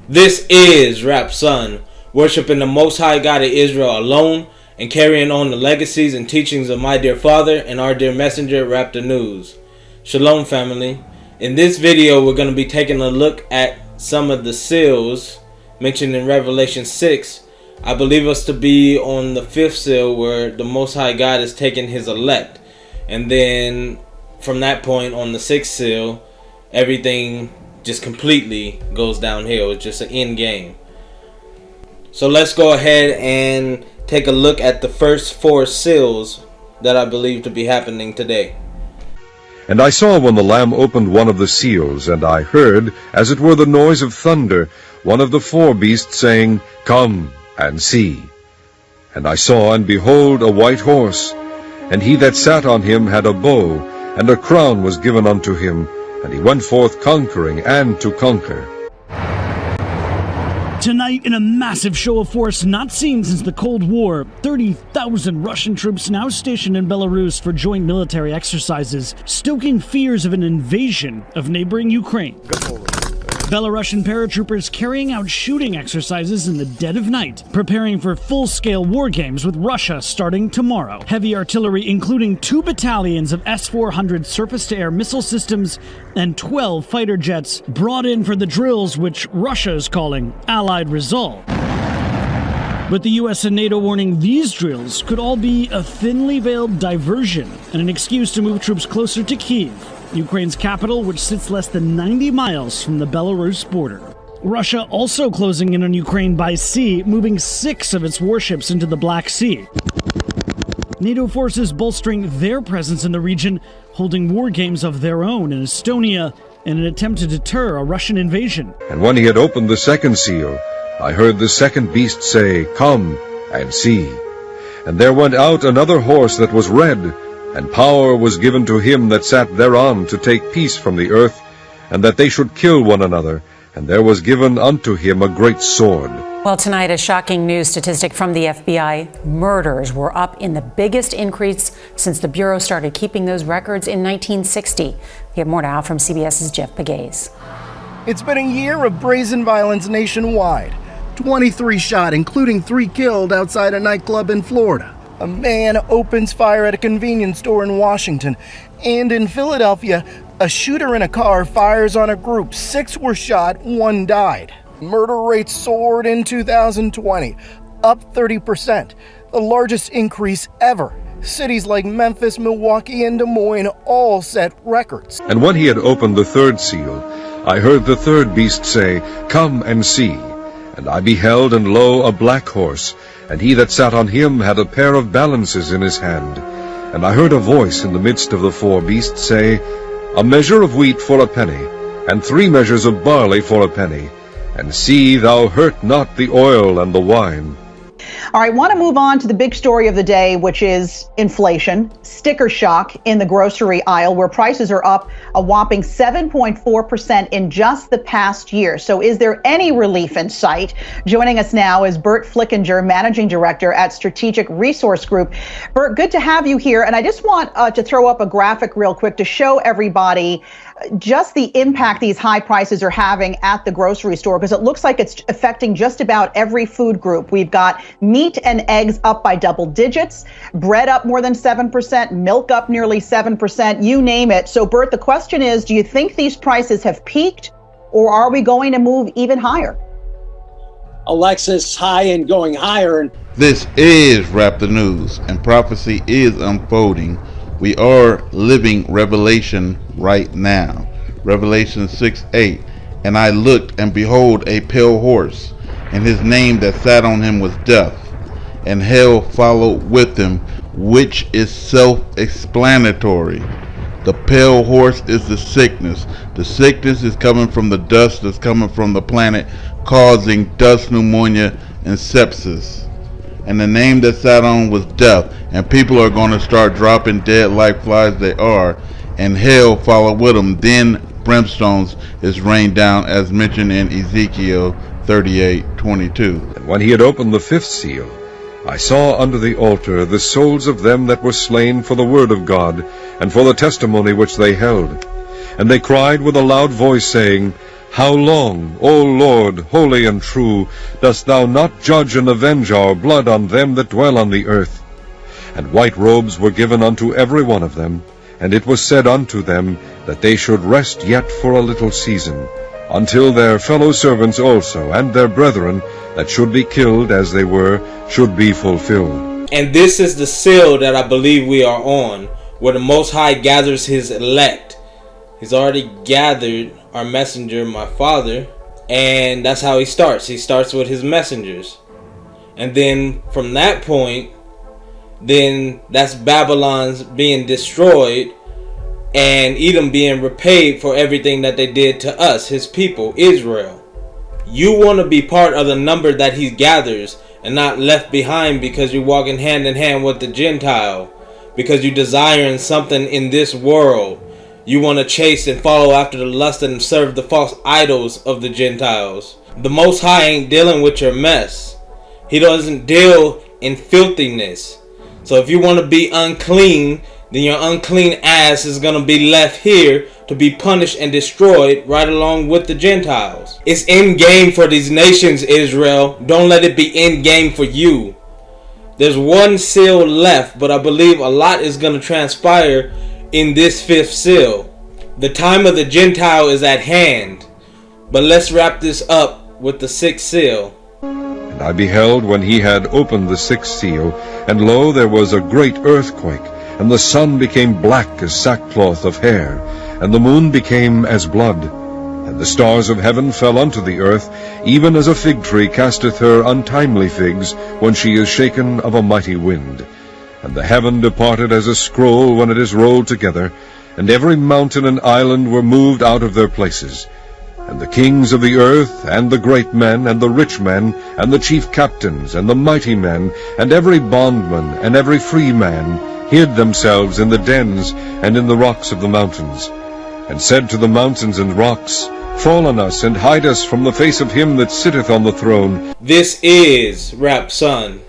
This is Rap Son, worshiping the Most High God of Israel alone and carrying on the legacies and teachings of my dear father and our dear messenger, Rap the News. Shalom, family. In this video, we're going to be taking a look at some of the seals mentioned in Revelation 6. I believe us to be on the 5th seal where the Most High God is taking his elect. And then from that point on the 6th seal, everything just completely goes downhill. It's just an end game. So let's go ahead and take a look at the first 4 seals that I believe to be happening today. And I saw when the Lamb opened one of the seals, and I heard, as it were the noise of thunder, one of the 4 beasts saying, Come and see. And I saw, and behold, a white horse, and he that sat on him had a bow, and a crown was given unto him, and he went forth conquering and to conquer. Tonight, in a massive show of force not seen since the Cold War, 30,000 Russian troops now stationed in Belarus for joint military exercises, stoking fears of an invasion of neighboring Ukraine. Belarusian paratroopers carrying out shooting exercises in the dead of night, preparing for full-scale war games with Russia starting tomorrow. Heavy artillery, including 2 battalions of S-400 surface-to-air missile systems and 12 fighter jets, brought in for the drills which Russia is calling Allied Resolve. But the US and NATO warning these drills could all be a thinly veiled diversion and an excuse to move troops closer to Kyiv, Ukraine's capital, which sits less than 90 miles from the Belarus border. Russia also closing in on Ukraine by sea, moving 6 of its warships into the Black Sea. NATO forces bolstering their presence in the region, holding war games of their own in Estonia in an attempt to deter a Russian invasion. And when he had opened the 2nd seal, I heard the 2nd beast say, Come and see. And there went out another horse that was red, and power was given to him that sat thereon to take peace from the earth, and that they should kill one another, and there was given unto him a great sword. Well, tonight, a shocking news statistic from the FBI. Murders were up in the biggest increase since the Bureau started keeping those records in 1960. We have more now from CBS's Jeff Pegues. It's been a year of brazen violence nationwide. 23 shot, including 3 killed outside a nightclub in Florida. A man opens fire at a convenience store in Washington. And in Philadelphia, a shooter in a car fires on a group. 6 were shot, 1 died. Murder rates soared in 2020, up 30%, the largest increase ever. Cities like Memphis, Milwaukee, and Des Moines all set records. And when he had opened the 3rd seal, I heard the 3rd beast say, Come and see. And I beheld, and lo, a black horse, and he that sat on him had a pair of balances in his hand. And I heard a voice in the midst of the 4 beasts say, A measure of wheat for a penny, and 3 measures of barley for a penny. And see, thou hurt not the oil and the wine. All right, want to move on to the big story of the day, which is inflation, sticker shock in the grocery aisle, where prices are up a whopping 7.4% in just the past year. So is there any relief in sight? Joining us now is Bert Flickinger, Managing Director at Strategic Resource Group. Bert, good to have you here. And I just want to throw up a graphic real quick to show everybody just the impact these high prices are having at the grocery store, because it looks like it's affecting just about every food group. We've got meat and eggs up by double digits, bread up more than 7%, milk up nearly 7%, you name it. So, Bert, the question is, do you think these prices have peaked, or are we going to move even higher? Alexis, high and going higher. And this is Rap the News, and prophecy is unfolding. We are living Revelation right now. Revelation 6:8. And I looked, and behold, a pale horse, and his name that sat on him was Death, and hell followed with him, which is self-explanatory. The pale horse is the sickness. The sickness is coming from the dust that's coming from the planet, causing dust pneumonia and sepsis. And the name that sat on was Death, and people are going to start dropping dead like flies they are, and hell followed with them. Then brimstones is rained down, as mentioned in Ezekiel 38:22. And when he had opened the 5th seal, I saw under the altar the souls of them that were slain for the word of God, and for the testimony which they held. And they cried with a loud voice, saying, How long, O Lord, holy and true, dost thou not judge and avenge our blood on them that dwell on the earth? And white robes were given unto every one of them, and it was said unto them that they should rest yet for a little season, until their fellow servants also, and their brethren, that should be killed as they were, should be fulfilled. And this is the seal that I believe we are on, where the Most High gathers his elect. He's already gathered our messenger, my father, and that's how he starts. He starts with his messengers. And then from that point, then that's Babylon's being destroyed and Edom being repaid for everything that they did to us, his people, Israel. You want to be part of the number that he gathers and not left behind because you're walking hand in hand with the Gentile, because you're desiring something in this world. You want to chase and follow after the lust and serve the false idols of the Gentiles. The Most High ain't dealing with your mess. He doesn't deal in filthiness. So if you want to be unclean, then your unclean ass is going to be left here to be punished and destroyed right along with the Gentiles. It's in game for these nations, Israel. Don't let it be in game for you. There's one seal left, but I believe a lot is going to transpire in this fifth seal. The time of the Gentile is at hand. But let's wrap this up with the sixth seal. And I beheld when he had opened the sixth seal, and lo, there was a great earthquake, and the sun became black as sackcloth of hair, and the moon became as blood. And the stars of heaven fell unto the earth, even as a fig tree casteth her untimely figs, when she is shaken of a mighty wind. And the heaven departed as a scroll when it is rolled together, and every mountain and island were moved out of their places. And the kings of the earth, and the great men, and the rich men, and the chief captains, and the mighty men, and every bondman, and every free man, hid themselves in the dens, and in the rocks of the mountains, and said to the mountains and rocks, Fall on us, and hide us from the face of him that sitteth on the throne. This is Rap Son.